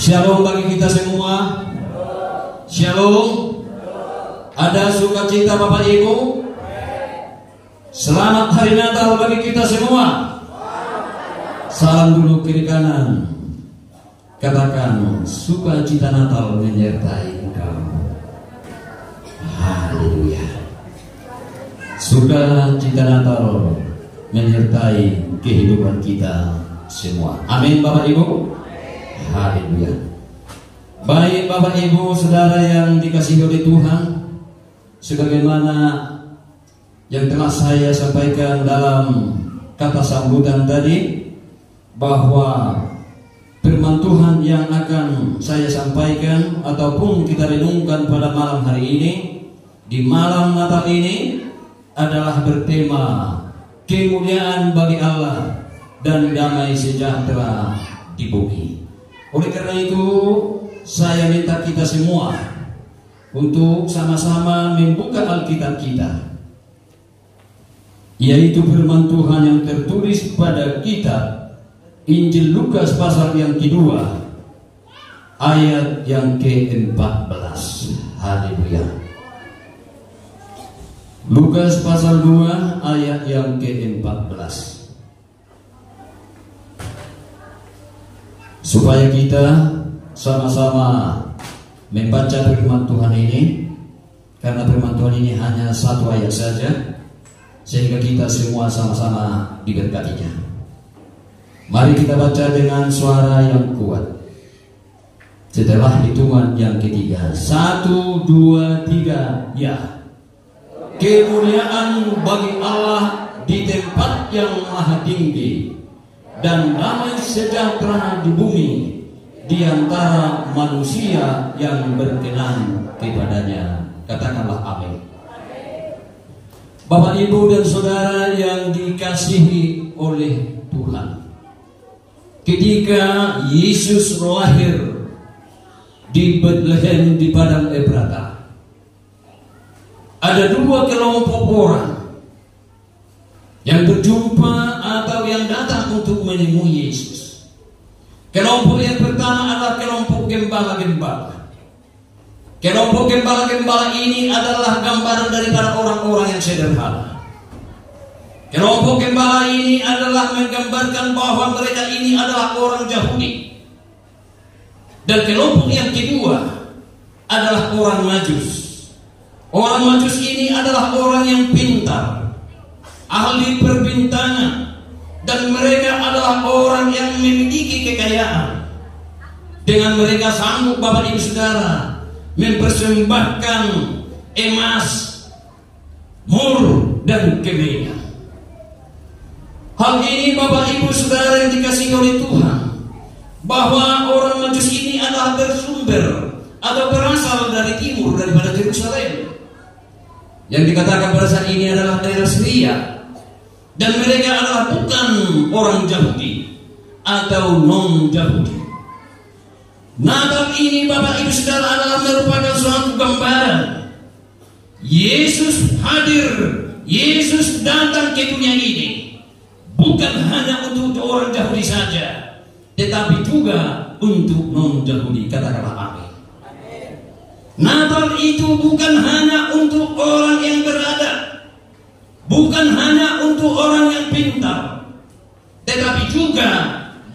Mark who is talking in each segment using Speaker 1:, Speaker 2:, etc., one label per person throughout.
Speaker 1: Shalom bagi kita semua. Shalom. Ada sukacita Bapak Ibu. Selamat hari Natal bagi kita semua. Salam dulu kiri kanan. Katakan sukacita Natal menyertai engkau. Haleluya. Sukacita Natal menyertai kehidupan kita semua. Amin Bapak Ibu. Haleluya. Baik Bapak Ibu saudara yang dikasihi oleh Tuhan, sebagaimana yang telah saya sampaikan dalam kata sambutan tadi, bahwa firman Tuhan yang akan saya sampaikan ataupun kita renungkan pada malam hari ini, di malam Natal ini, adalah bertema kemuliaan bagi Allah dan damai sejahtera di bumi. Oleh karena itu, saya minta kita semua untuk sama-sama membuka Alkitab kita, yaitu firman Tuhan yang tertulis pada kitab Injil Lukas pasal yang kedua, ayat yang ke-14. Haleluya. Lukas pasal 2 ayat yang ke-14. Supaya kita sama-sama membaca firman Tuhan ini, karena firman Tuhan ini hanya satu ayat saja, sehingga kita semua sama-sama diberkatinya. Mari kita baca dengan suara yang kuat. Setelah hitungan yang ketiga, 1, 2, 3, ya. Kemuliaan bagi Allah di tempat yang maha tinggi, dan damai sejahtera di bumi di antara manusia yang berkenan kepadanya. Katakanlah amin. Bapak Ibu dan saudara yang dikasihi oleh Tuhan, ketika Yesus lahir di Bethlehem di padang Efrata, ada dua kelompok orang yang berjumpa atau yang datang untuk menemui Yesus. Kelompok yang pertama adalah kelompok gembala-gembala. Kelompok gembala-gembala ini adalah gambaran daripada orang-orang yang sederhana. Kelompok gembala ini adalah menggambarkan bahwa mereka ini adalah orang Yahudi. Dan kelompok yang kedua adalah orang Majus. Orang Majus ini adalah orang yang pintar, ahli perbintangan, dan mereka adalah orang yang memiliki kekayaan. Dengan mereka sanggup Bapak Ibu Saudara mempersembahkan emas, mur, dan kemenyan. Hal ini Bapak Ibu Saudara yang dikasihi oleh Tuhan, bahwa orang Majus ini adalah bersumber atau berasal dari timur, daripada Yerusalem, yang dikatakan pada saat ini adalah daerah Syria. Dan mereka adalah bukan orang Yahudi atau non-Yahudi. Natal ini Bapak Ibu Saudara adalah merupakan suatu gambaran Yesus hadir, Yesus datang ke dunia ini, bukan hanya untuk orang Yahudi saja, tetapi juga untuk non-Yahudi. Katakanlah amin. Natal itu bukan hanya untuk orang yang berada, bukan hanya untuk orang yang pintar, tetapi juga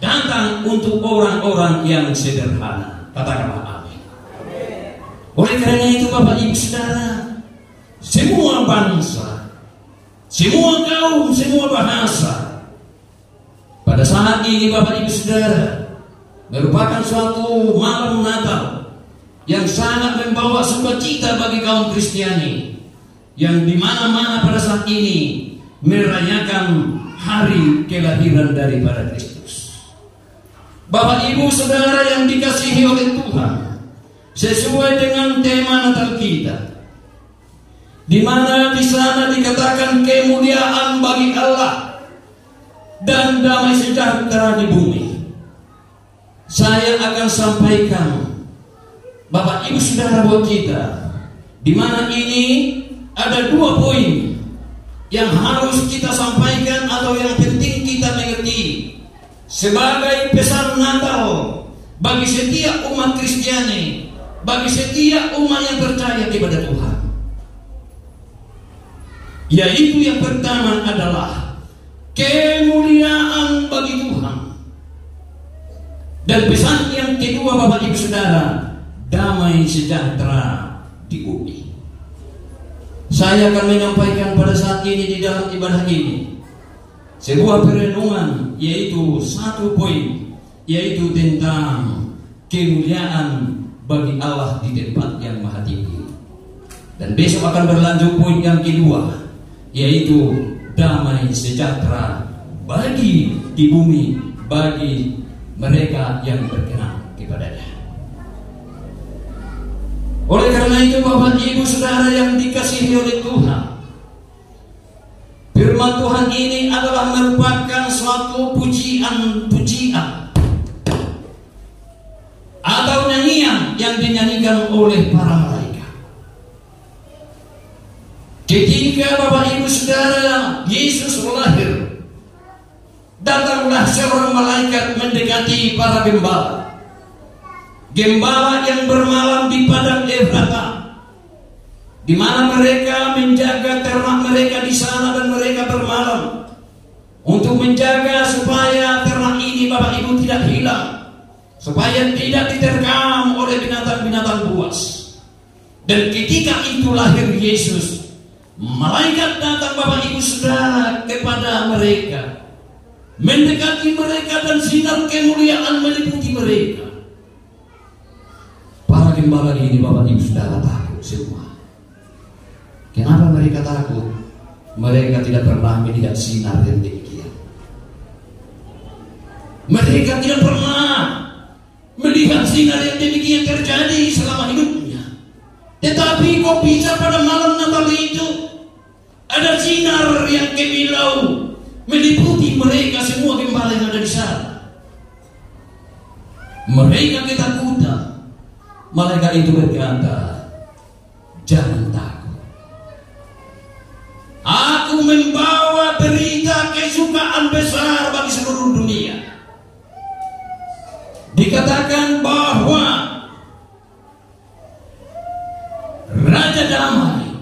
Speaker 1: datang untuk orang-orang yang sederhana. Katakanlah amin. Oleh karena itu Bapak Ibu Saudara, semua bangsa, semua kaum, semua bahasa, pada saat ini Bapak Ibu Saudara, merupakan suatu malam Natal yang sangat membawa sukacita bagi kaum Kristiani, yang di mana-mana pada saat ini merayakan hari kelahiran daripada Kristus. Bapak Ibu Saudara yang dikasihi oleh Tuhan, sesuai dengan tema Natal kita, di mana di sana dikatakan kemuliaan bagi Allah dan damai sejahtera di bumi. Saya akan sampaikan Bapak Ibu Saudara buat kita, di mana ini ada dua poin yang harus kita sampaikan atau yang penting kita mengerti sebagai pesan Natal bagi setiap umat Kristiani, bagi setiap umat yang percaya kepada Tuhan. Yaitu yang pertama adalah kemuliaan bagi Tuhan. Dan pesan yang kedua Bapak Ibu Saudara, damai sejahtera di bumi. Saya akan menyampaikan pada saat ini di dalam ibadah ini sebuah perenungan, yaitu satu poin, yaitu tentang kemuliaan bagi Allah di tempat yang maha tinggi. Dan besok akan berlanjut poin yang kedua, yaitu damai sejahtera bagi di bumi, bagi mereka yang berkenan kepadanya. Oleh karena itu Bapak Ibu Saudara yang dikasihi oleh Tuhan, firman Tuhan ini adalah merupakan suatu pujian atau nyanyian yang dinyanyikan oleh para malaikat. Ketika Bapak Ibu Saudara Yesus lahir, datanglah seorang malaikat mendekati para gembala yang bermalam di padang Efrata, di mana mereka menjaga ternak mereka di sana, dan mereka bermalam untuk menjaga supaya ternak ini Bapak Ibu tidak hilang, supaya tidak diterkam oleh binatang-binatang buas. Dan ketika itu lahir Yesus, malaikat datang Bapak Ibu Saudara kepada mereka, mendekati mereka, dan sinar kemuliaan meliputi mereka. Para gembala ini Bapak Ibu Saudara takut semua. Kenapa mereka takut? Mereka tidak pernah melihat sinar yang demikian. Mereka tidak pernah melihat sinar yang demikian terjadi selama hidupnya. Tetapi kok bisa pada malam Natal itu ada sinar yang kemilau meliputi mereka semua gembala yang ada di sana. Mereka ketakutan. Malaikat itu berkata, jangan takut. Aku membawa berita kesukaan besar bagi seluruh dunia. Dikatakan bahwa Raja Damai,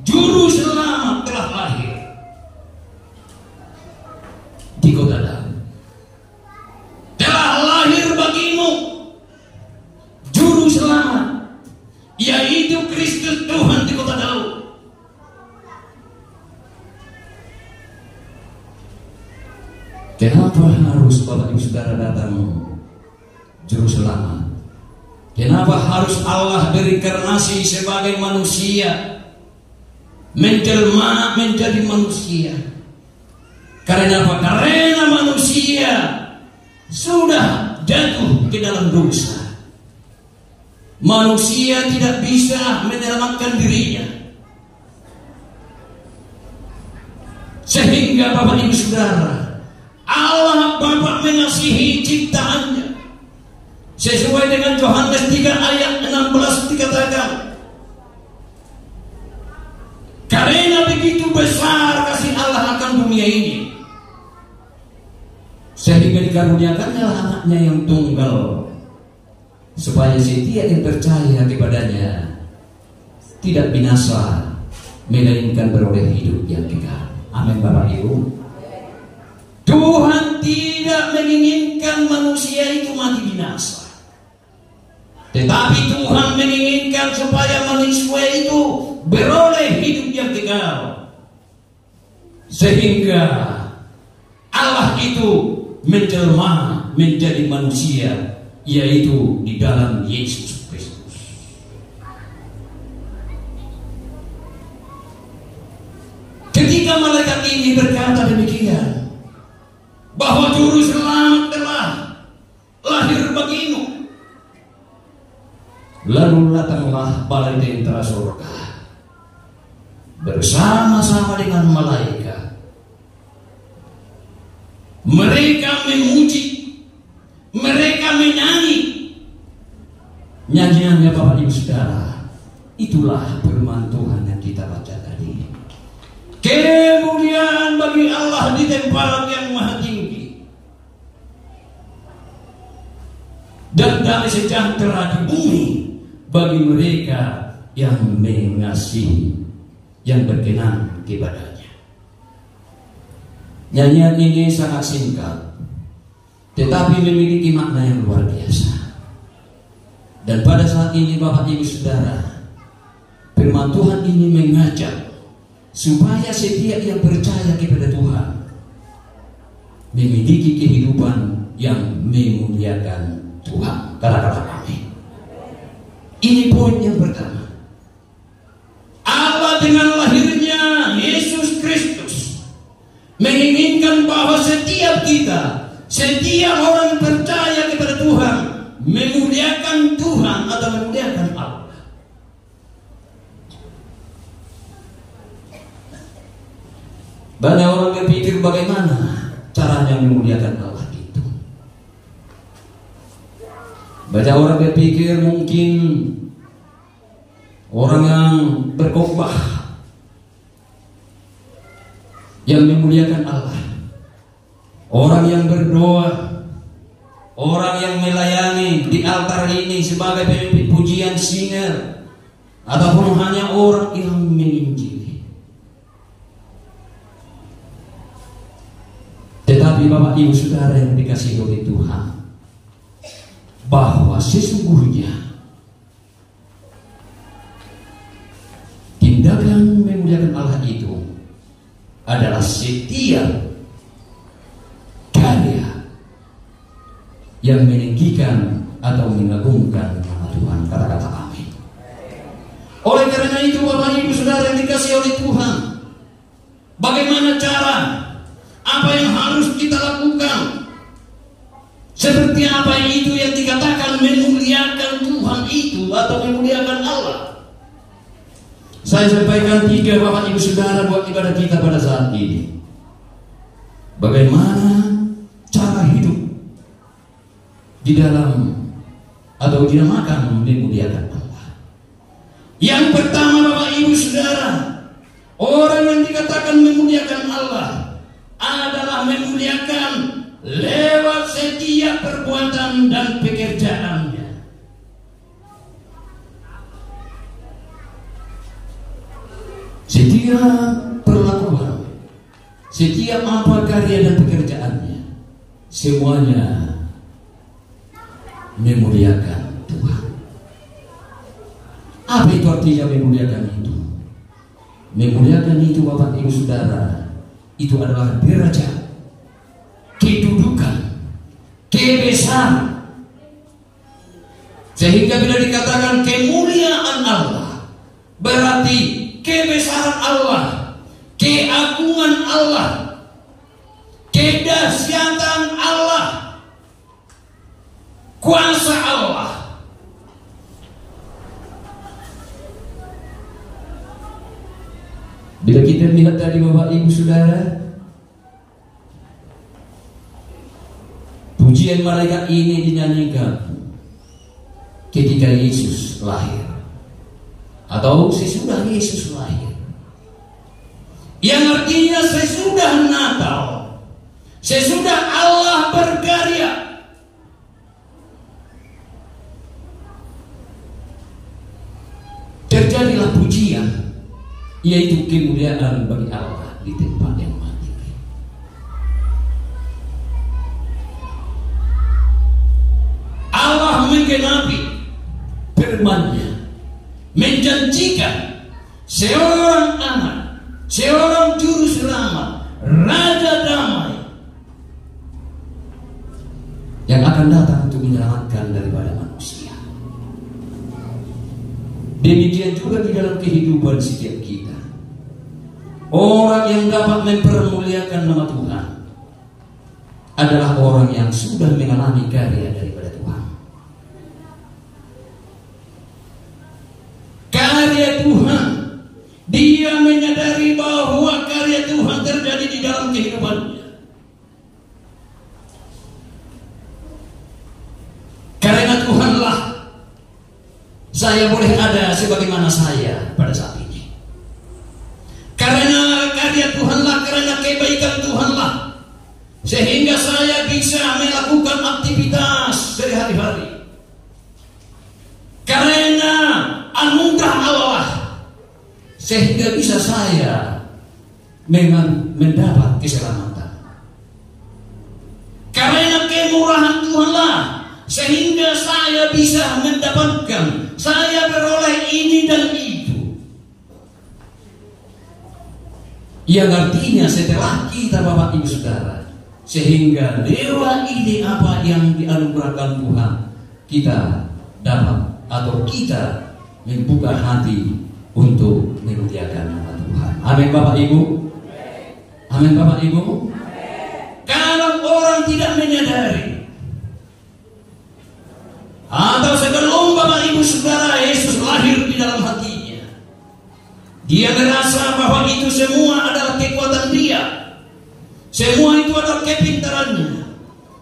Speaker 1: Juru Selamat telah lahir di kota Daud. Telah lahir bagimu Juru Selamat, yaitu Kristus Tuhan di kota Daud. Kenapa harus Bapak Ibu Saudara datang Juru Selamat? Kenapa harus Allah berinkarnasi sebagai manusia, menjelma menjadi manusia? Karena apa? Karena manusia sudah jatuh ke dalam dosa. Manusia tidak bisa menyelamatkan dirinya, sehingga Bapak Ibu Saudara, Allah Bapa mengasihi ciptaannya. Sesuai dengan Yohanes 3 ayat 16 dikatakan, karena begitu besar kasih Allah akan dunia ini, sehingga dikaruniakannya anaknya yang tunggal, supaya setiap yang percaya kepadanya tidak binasa, melainkan beroleh hidup yang kekal. Amin Bapak Ibu. Tuhan tidak menginginkan manusia itu mati binasa, tetapi Tuhan menginginkan supaya manusia itu beroleh hidup yang kekal. Sehingga Allah itu menjelma menjadi manusia, yaitu di dalam Yesus Kristus. Ketika malaikat ini berkata demikian, bahwa Juru Selamat telah lahir bagimu, lalu datanglah balai tentara surga bersama-sama dengan malaikat. Mereka memuji, mereka menyanyi. Nyanyiannya Bapak Ibu Saudara, itulah firman Tuhan yang kita baca tadi. Kemuliaan bagi Allah di tempat yang maha tinggi. dan damai sejahtera di bumi bagi mereka yang mengasihi, yang berkenan kepadanya. Nyanyian ini sangat singkat, tetapi memiliki makna yang luar biasa. Dan pada saat ini Bapak Ibu Saudara, firman Tuhan ini mengajak supaya setiap yang percaya kepada Tuhan memiliki kehidupan yang memuliakan Tuhan. Kata-kata kami. Ini poin yang pertama. Allah dengan lahirnya Yesus Kristus menginginkan bahwa setiap kita, setiap orang percaya kepada Tuhan, memuliakan Tuhan atau memuliakan Allah. Banyak orang berpikir bagaimana caranya memuliakan Allah itu. Banyak orang berpikir mungkin orang yang berkhotbah yang memuliakan Allah, orang yang berdoa, orang yang melayani di altar ini sebagai pemimpin pujian singer, ataupun hanya orang yang menginjili. Tetapi Bapak Ibu Saudara yang dikasihi oleh Tuhan, bahwa sesungguhnya tindakan memuliakan Allah itu adalah setiap karya yang meninggikan atau mengagungkan nama Tuhan. Kata-kata amin. Oleh karena itu Bapak Ibu Saudara yang dikasihi oleh Tuhan, bagaimana cara, apa yang harus kita lakukan, seperti apa itu yang dikatakan memuliakan Tuhan itu atau memuliakan Allah. Saya sampaikan 3 Bapak Ibu Saudara buat ibadah kita pada saat ini. Bagaimana cara hidup di dalam atau dinamakan memuliakan Allah. Yang pertama Bapak Ibu Saudara, orang yang dikatakan memuliakan Allah adalah memuliakan lewat setiap perbuatan dan pekerjaannya. Setiap perlakuan, setiap apa karya dan pekerjaannya, semuanya memuliakan Tuhan. Apa itu artinya memuliakan itu? Memuliakan itu Bapak Ibu Saudara, itu adalah derajat, kedudukan, kebesaran. Sehingga bila dikatakan kemuliaan Allah, berarti kebesaran Allah, keagungan Allah, kedahsyatan Allah, kuasa Allah. Bila kita lihat tadi Bapak Ibu Saudara, pujian malaikat ini dinyanyikan ketika Yesus lahir atau sesudah Yesus lahir, yang artinya sesudah Natal, sesudah Allah berkarya, terjadilah pujian, yaitu kemuliaan bagi Allah di tempat yang mandiri. Allah menggenapi firman-Nya, menjanjikan seorang anak, seorang juru selamat, Raja Damai, yang akan datang untuk menyelamatkan daripada manusia. Demikian juga di dalam kehidupan setiap kita. Orang yang dapat mempermuliakan nama Tuhan adalah orang yang sudah mengalami karya daripada Tuhan. Karya Tuhan, dia menyadari bahwa karya Tuhan terjadi di dalam kehidupannya. Karena Tuhanlah saya boleh ada sebagaimana saya pada saat ini. Karena karya Tuhanlah, karena kebaikan Tuhanlah, sehingga saya bisa melakukan aktivitas sehari-hari. Allah sehingga bisa saya mendapat keselamatan. Karena kemurahan Tuhanlah sehingga saya bisa mendapatkan, saya beroleh ini dan itu. Yang artinya setelah kita Bapak Ibu Saudara, sehingga lewat ini apa yang dianugerahkan Tuhan, kita dapat atau kita membuka hati untuk memuliakan nama Tuhan. Amin Bapak Ibu. Amin Bapak Ibu. Kalau orang tidak menyadari atau sebelum Bapak Ibu Saudara Yesus lahir di dalam hatinya, dia merasa bahwa itu semua adalah kekuatan dia, semua itu adalah kepintarannya,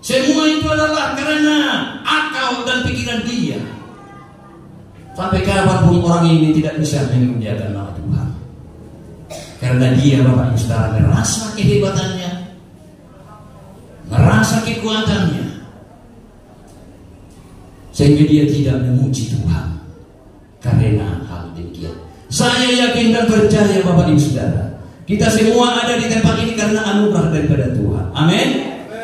Speaker 1: semua itu adalah karena akal dan pikiran dia. Sampai kapanpun orang ini tidak bisa memuliakan nama Tuhan, karena dia Bapak Ibu Saudara merasa kehebatannya, merasa kekuatannya, sehingga dia tidak memuji Tuhan. Karena hal demikian, saya yakin dan percaya Bapak Ibu Saudara, kita semua ada di tempat ini karena anugerah daripada Tuhan. Amin.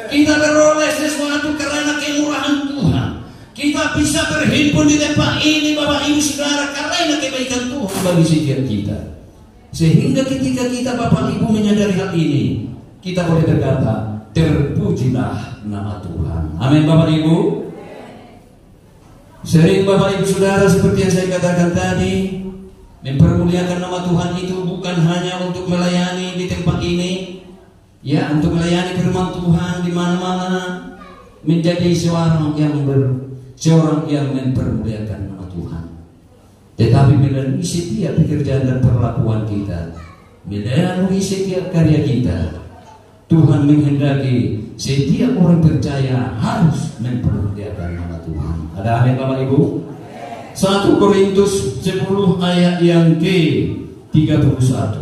Speaker 1: Kita beroleh sesuatu karena kemurahan Tuhan. Kita bisa berhimpun di tempat ini Bapak Ibu Saudara karena kebaikan Tuhan bagi setiap kita. Sehingga ketika kita Bapak Ibu menyadari hal ini, kita boleh berkata, terpujilah nama Tuhan. Amin Bapak Ibu. Sering Bapak Ibu Saudara seperti yang saya katakan tadi, mempermuliakan nama Tuhan itu bukan hanya untuk melayani di tempat ini, ya, untuk melayani firman Tuhan di mana-mana, menjadi seorang yang mempermuliakan nama Tuhan. Tetapi melalui setiap pekerjaan dan perlakuan kita, melalui setiap karya kita, Tuhan menghendaki setiap orang percaya harus mempermuliakan nama Tuhan. Ada amin Bapak Ibu? 1 Korintus 10 ayat yang ke-31.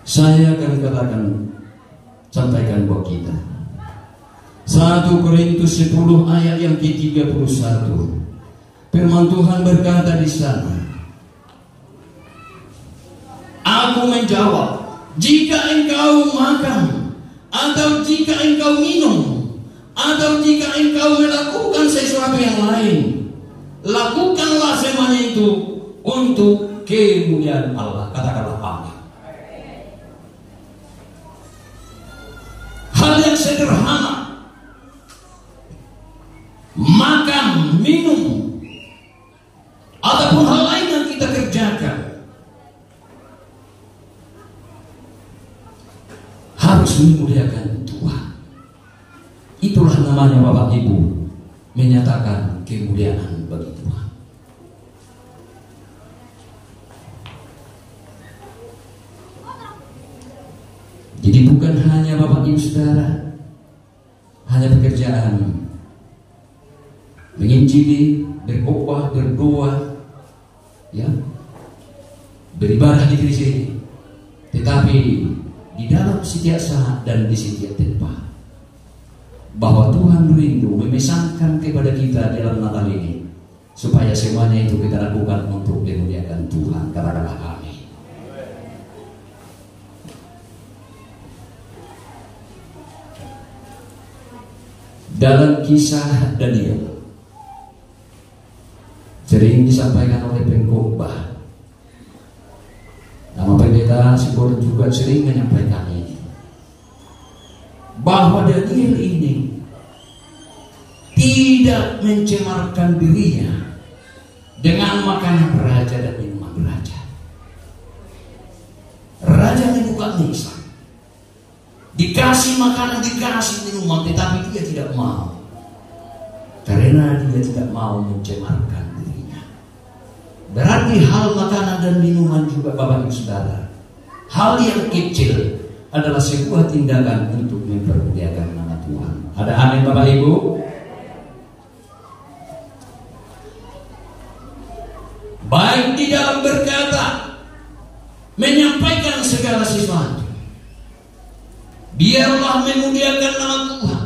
Speaker 1: Saya akan katakan, sampaikan buat kita. 1 Korintus 10 ayat yang ke-31. Firman Tuhan berkata di sana, aku menjawab, jika engkau makan, atau jika engkau minum, atau jika engkau melakukan sesuatu yang lain, lakukanlah semuanya itu untuk kemuliaan Allah. Katakanlah amin. Hal yang sederhana, makan, minum, ataupun hal lain yang kita kerjakan, harus memuliakan Tuhan. Itulah namanya Bapak Ibu, menyatakan kemuliaan bagi Tuhan. Jadi bukan hanya Bapak Ibu Saudara, hanya pekerjaan menginjili, berkhotbah, berdoa, ya, beribadah di sini, tetapi di dalam setiap saat dan di setiap tempat, bahwa Tuhan rindu memesankan kepada kita dalam Natal ini, supaya semuanya itu kita lakukan untuk memuliakan Tuhan. Katakanlah amin. Dalam kisah Daniel, sering disampaikan oleh pengkhotbah, nama pendeta Sibor juga sering menyampaikan ini, bahwa Daniel ini tidak mencemarkan dirinya dengan makanan raja dan minuman raja. Raja Nebukadnezar dikasih makanan, dikasih minuman, tetapi dia tidak mau, karena dia tidak mau mencemarkan dirinya. Berarti hal makanan dan minuman juga Bapak Ibu Saudara, hal yang kecil adalah sebuah tindakan untuk mempermuliakan nama Tuhan. Ada amin Bapak Ibu? Baik di dalam berkata, menyampaikan segala sesuatu, biarlah memuliakan nama Tuhan.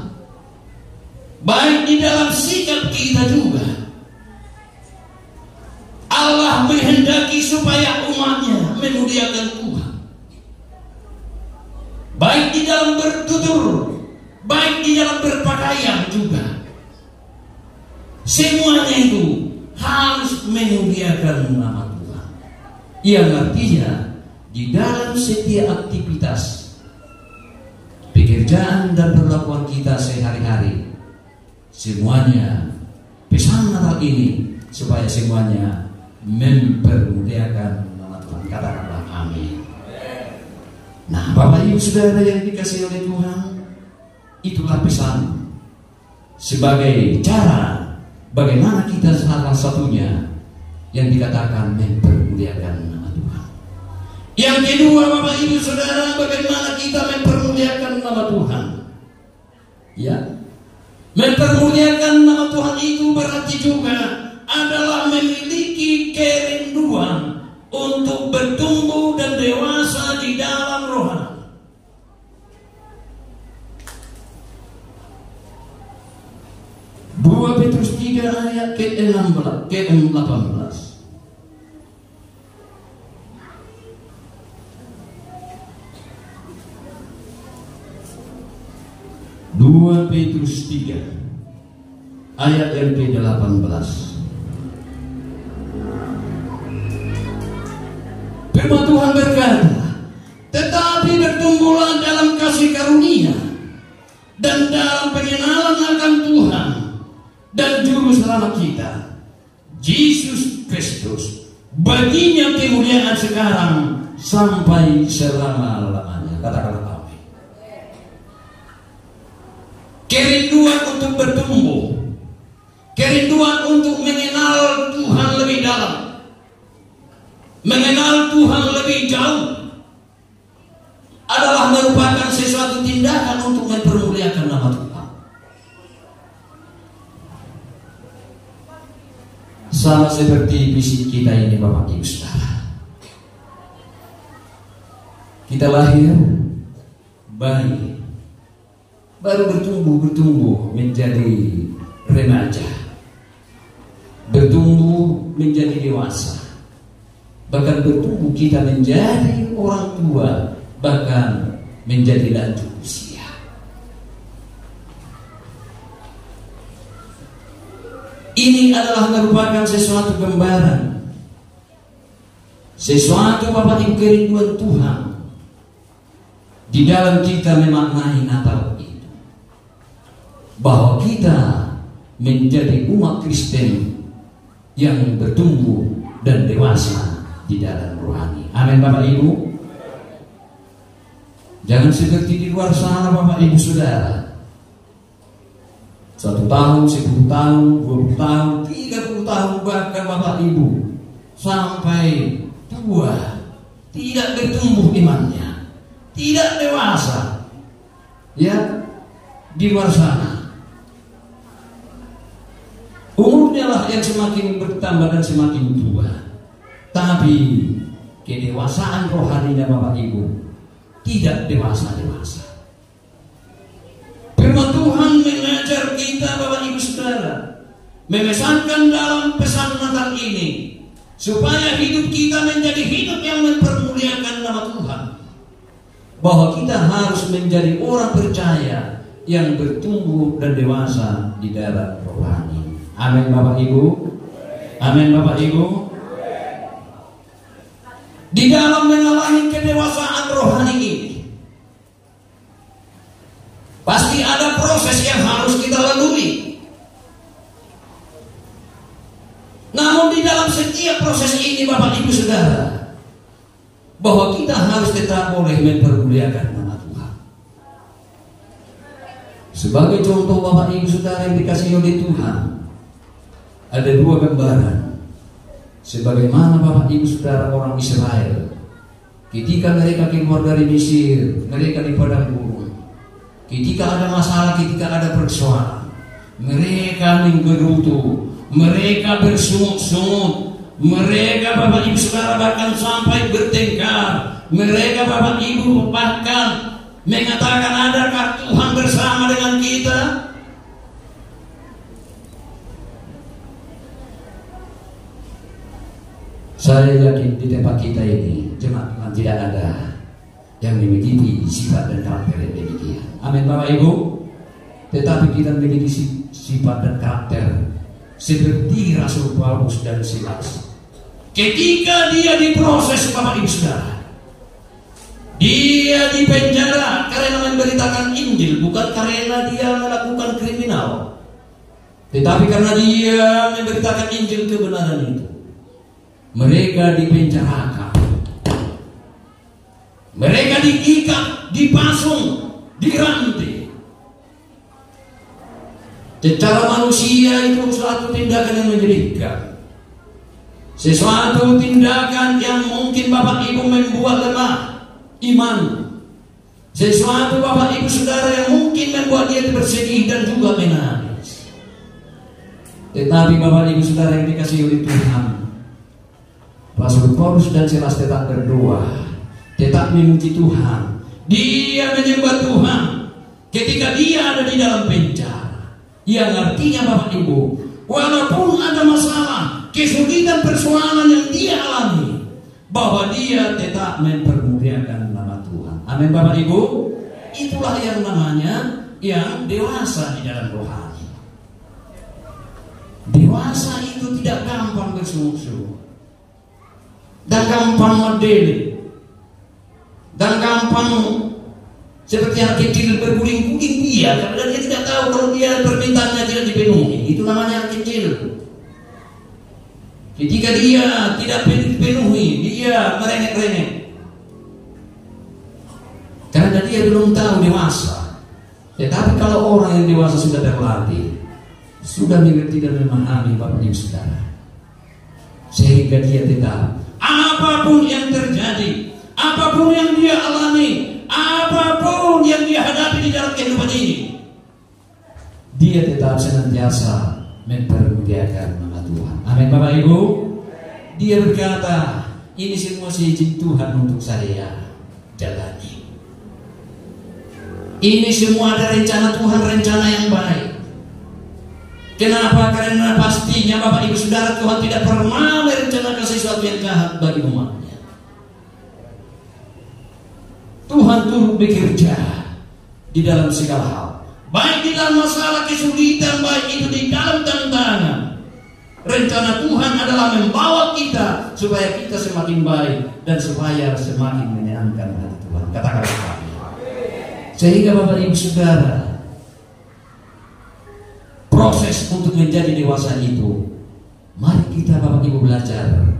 Speaker 1: Baik di dalam sikap kita juga, memuliakan Tuhan. Baik di dalam bertutur, baik di dalam berpakaian juga. Semuanya itu harus memuliakan nama Tuhan. Yang artinya di dalam setiap aktivitas, pekerjaan dan perlakuan kita sehari-hari, semuanya pesan Natal ini supaya semuanya mempermuliakan nama Tuhan. Katakanlah amin. Nah, Bapak Ibu Saudara yang dikasihi oleh Tuhan, itulah pesan sebagai cara bagaimana kita salah satunya yang dikatakan mempermuliakan nama Tuhan. Yang kedua, Bapak Ibu Saudara, bagaimana kita mempermuliakan nama Tuhan. Ya, mempermuliakan nama Tuhan itu berarti juga adalah memiliki kerinduan untuk bertumbuh dan dewasa di dalam rohani. Petrus 3 ayat ke-18. 2 Petrus 3 ayat yang ke-18. Firman Tuhan berkata, tetapi bertumbuhlah dalam kasih karunia dan dalam pengenalan akan Tuhan dan Juru Selamat kita, Yesus Kristus. Baginya kemuliaan sekarang sampai selama-lamanya. Katakanlah amin. Kerinduan untuk bertumbuh, kerinduan untuk mengenal Tuhan lebih dalam, mengenal Tuhan lebih jauh, adalah merupakan sesuatu tindakan untuk mempermuliakan nama Tuhan. Sama seperti fisik kita ini, Bapak Ibu Saudara. Kita lahir bayi, baru bertumbuh menjadi remaja, bertumbuh menjadi dewasa, bahkan bertumbuh kita menjadi orang tua, bahkan menjadi lanjut usia. Ini adalah merupakan sesuatu gambaran, sesuatu Bapak Ibu kerinduan Tuhan di dalam kita memaknai Natal itu, bahwa kita menjadi umat Kristen yang bertumbuh dan dewasa di dalam rohani. Amin Bapak Ibu. Jangan seperti di luar sana Bapak Ibu Saudara, 1 tahun, 10 tahun, 20 tahun, 30 tahun bahkan Bapak Ibu sampai tua tidak bertumbuh imannya, tidak dewasa. Ya, di luar sana umurnya lah yang semakin bertambah dan semakin tua, tapi kedewasaan rohaninya Bapak Ibu tidak dewasa-dewasa. Firman Tuhan mengajar kita Bapak Ibu Saudara, memesankan dalam pesan Natal ini supaya hidup kita menjadi hidup yang mempermuliakan nama Tuhan, bahwa kita harus menjadi orang percaya yang bertumbuh dan dewasa di dalam rohani. Amin Bapak Ibu. Amin Bapak Ibu. Di dalam mengalami kedewasaan rohani ini pasti ada proses yang harus kita lalui. Namun di dalam setiap proses ini Bapak Ibu Saudara, bahwa kita harus tetap boleh mempermuliakan nama Tuhan. Sebagai contoh Bapak Ibu Saudara yang dikasihi oleh Tuhan, ada 2 gambaran. Sebagaimana Bapak Ibu Saudara orang Israel, ketika mereka keluar dari Mesir, mereka di padang gurun, ketika ada masalah, ketika ada persoalan, mereka menggerutu, mereka bersungut-sungut, mereka Bapak Ibu Saudara bahkan sampai bertengkar, mereka Bapak Ibu bahkan mengatakan, adakah Tuhan bersama dengan kita? Saya yakin di tempat kita ini jemaat Tuhan tidak ada yang memiliki sifat dan karakter yang demikian. Amin Bapak Ibu. Tetapi kita memiliki sifat dan karakter seperti Rasul Paulus dan Silas. Ketika dia diproses Bapak Ibu Saudara, dia dipenjara karena memberitakan Injil, bukan karena dia melakukan kriminal, tetapi karena dia memberitakan Injil kebenaran itu. Mereka dipenjarakan, mereka diikat, dipasung, dirantai. Secara manusia itu suatu tindakan yang menyedihkan, sesuatu tindakan yang mungkin Bapak Ibu membuat lemah iman, sesuatu Bapak Ibu Saudara yang mungkin membuat dia bersedih dan juga menangis. Tetapi Bapak Ibu Saudara yang dikasihi oleh Tuhan, Rasul Paulus dan Silas tetap berdoa, tetap memuji Tuhan. Dia menyembah Tuhan ketika dia ada di dalam penjara. Yang artinya Bapak Ibu, walaupun ada masalah, kesulitan, persoalan yang dia alami, bahwa dia tetap mempermuliakan nama Tuhan. Amin Bapak Ibu. Itulah yang namanya yang dewasa di dalam rohani. Dewasa itu tidak gampang bersungguh-sungguh, dan gampang medeli, dan gampang seperti anak kecil berguling-guling dia, karena dia tidak tahu kalau dia permintaannya tidak dipenuhi. Itu namanya anak kecil. Ketika dia tidak dipenuhi, dia merengek-rengek, karena dia belum tahu dewasa. Tetapi kalau orang yang dewasa sudah terlatih, sudah mengerti dan memahami Bapak Ibu Saudara, sehingga dia tetap apapun yang terjadi, apapun yang dia alami, apapun yang dia hadapi di dalam kehidupan ini, dia tetap senantiasa mempermuliakan nama Tuhan. Amin Bapak Ibu. Dia berkata, ini semua seizin Tuhan untuk saya jalani. Ini semua ada rencana Tuhan, rencana yang baik. Kenapa? Karena pastinya Bapak Ibu Saudara, Tuhan tidak pernah merencanakan sesuatu yang jahat bagi umatnya. Tuhan turut bekerja di dalam segala hal, baik di dalam masalah kesulitan, baik itu di dalam tantangan. Rencana Tuhan adalah membawa kita supaya kita semakin baik dan supaya semakin menyenangkan hati Tuhan. Katakan amin. Sehingga Bapak Ibu Saudara, proses untuk menjadi dewasa itu, mari kita Bapak Ibu belajar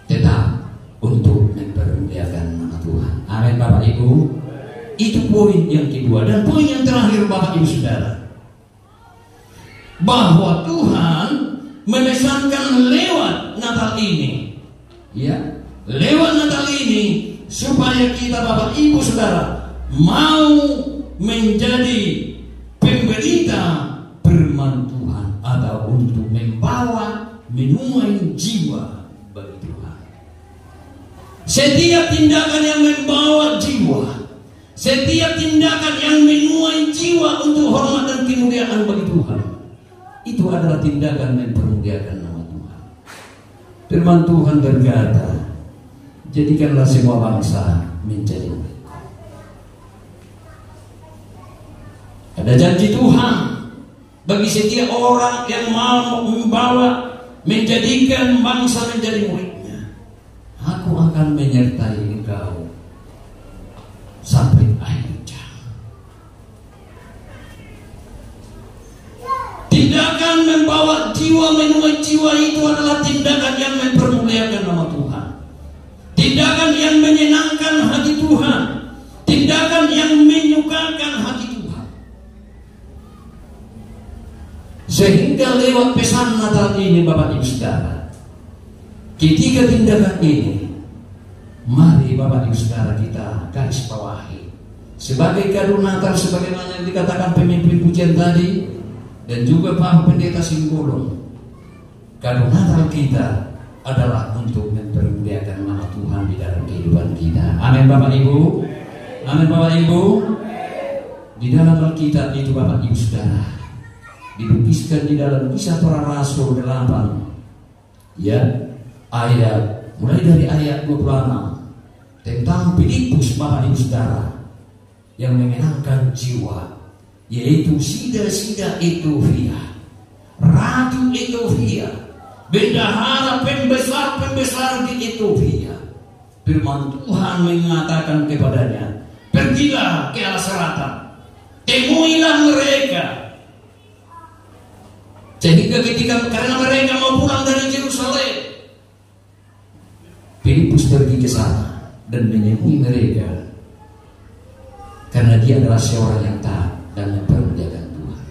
Speaker 1: tetap untuk mempermuliakan nama Tuhan. Amin Bapak Ibu. Itu poin yang kedua. Dan poin yang terakhir Bapak Ibu Saudara, bahwa Tuhan memesankan lewat Natal ini, ya, lewat Natal ini, supaya kita Bapak Ibu Saudara mau menjadi pemberita firman Tuhan, atau untuk membawa, menuai jiwa bagi Tuhan. Setiap tindakan yang membawa jiwa, setiap tindakan yang menuai jiwa untuk hormat dan kemuliaan bagi Tuhan, itu adalah tindakan mempermuliakan nama Tuhan. Firman Tuhan berkata, jadikanlah semua bangsa menjadi muridku. Ada janji Tuhan bagi setiap orang yang mau membawa, menjadikan bangsa menjadi muridnya. Aku akan menyertai engkau sampai akhir zaman. Tindakan membawa jiwa, menuai jiwa itu adalah tindakan yang mempermuliakan nama Tuhan, tindakan yang menyenangkan hati Tuhan, tindakan yang menyukakan hati Tuhan. Sehingga lewat pesan Natal ini Bapak Ibu Saudara, ketika tindakan ini, mari Bapak Ibu Saudara kita garis bawahi sebagai kado Natal, sebagaimana yang dikatakan pemimpin pujian tadi dan juga Pak Pendeta Simbolon. Kado Natal kita adalah untuk mempermuliakan nama Tuhan di dalam kehidupan kita. Amin Bapak Ibu. Amin Bapak Ibu. Di dalam Alkitab itu Bapak Ibu Saudara, dilukiskan di dalam Kisah Para Rasul 8, ya, mulai dari ayat 26 tentang Filipus, Bapak Ibu Saudara, yang menyenangkan jiwa, yaitu sida-sida Etiopia, ratu Etiopia, bendahara pembesar di Etiopia. Firman Tuhan mengatakan kepadanya, pergilah ke arah selatan, temuilah mereka. Sehingga karena mereka mau pulang dari Yerusalem, Filipus pergi ke sana dan menemui mereka, karena dia adalah seorang yang taat dan yang memuliakan Tuhan.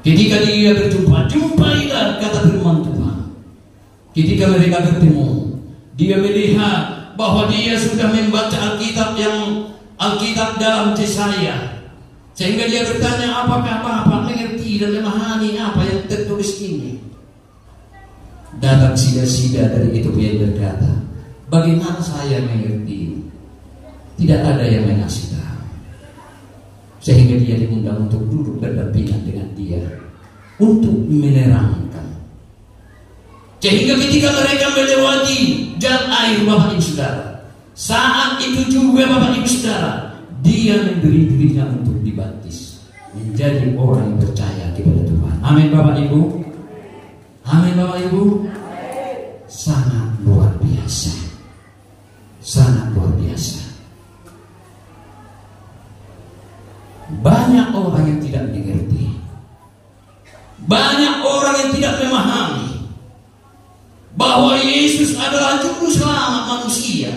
Speaker 1: Ketika dia berjumpa, jumpailah, kata firman Tuhan. Ketika mereka bertemu, dia melihat bahwa dia sudah membaca Alkitab dalam Yesaya. Sehingga dia bertanya, apakah Bapak mengerti dan memahami apa yang tertulis ini? Datang sida-sida dari Etiopia berkata, bagaimana saya mengerti? Tidak ada yang mengasih tahu. Sehingga dia diundang untuk duduk berdampingan dengan dia untuk menerangkan. Sehingga ketika mereka melewati jalan air, Bapak Ibu Saudara, saat itu juga Bapak Ibu Saudara, dia memberi dirinya untuk dibaptis, menjadi orang yang percaya kepada Tuhan. Amin Bapak Ibu. Amin Bapak Ibu. Sangat luar biasa. Sangat luar biasa. Banyak orang yang tidak mengerti. Banyak orang yang tidak memahami bahwa Yesus adalah juru selamat manusia.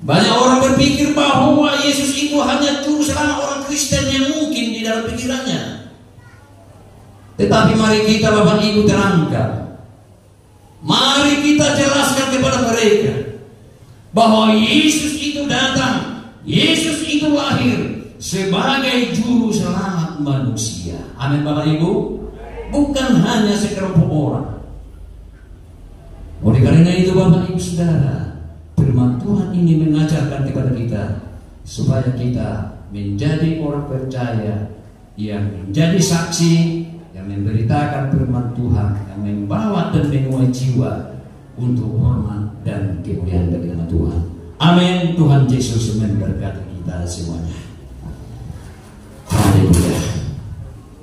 Speaker 1: Banyak orang berpikir bahwa Yesus itu hanya juru selamat orang Kristen yang mungkin di dalam pikirannya. Tetapi mari kita Bapak Ibu terangkan, mari kita jelaskan kepada mereka bahwa Yesus itu datang, Yesus itu lahir sebagai juru selamat manusia. Amin Bapak Ibu. Bukan hanya sekelompok orang. Oleh karena itu Bapak Ibu Saudara, firman Tuhan ini mengajarkan kepada kita supaya kita menjadi orang percaya yang menjadi saksi, yang memberitakan firman Tuhan, yang membawa dan menguat jiwa untuk hormat dan kemuliaan bagi nama Tuhan. Amin. Tuhan Yesus memberkati kita semuanya.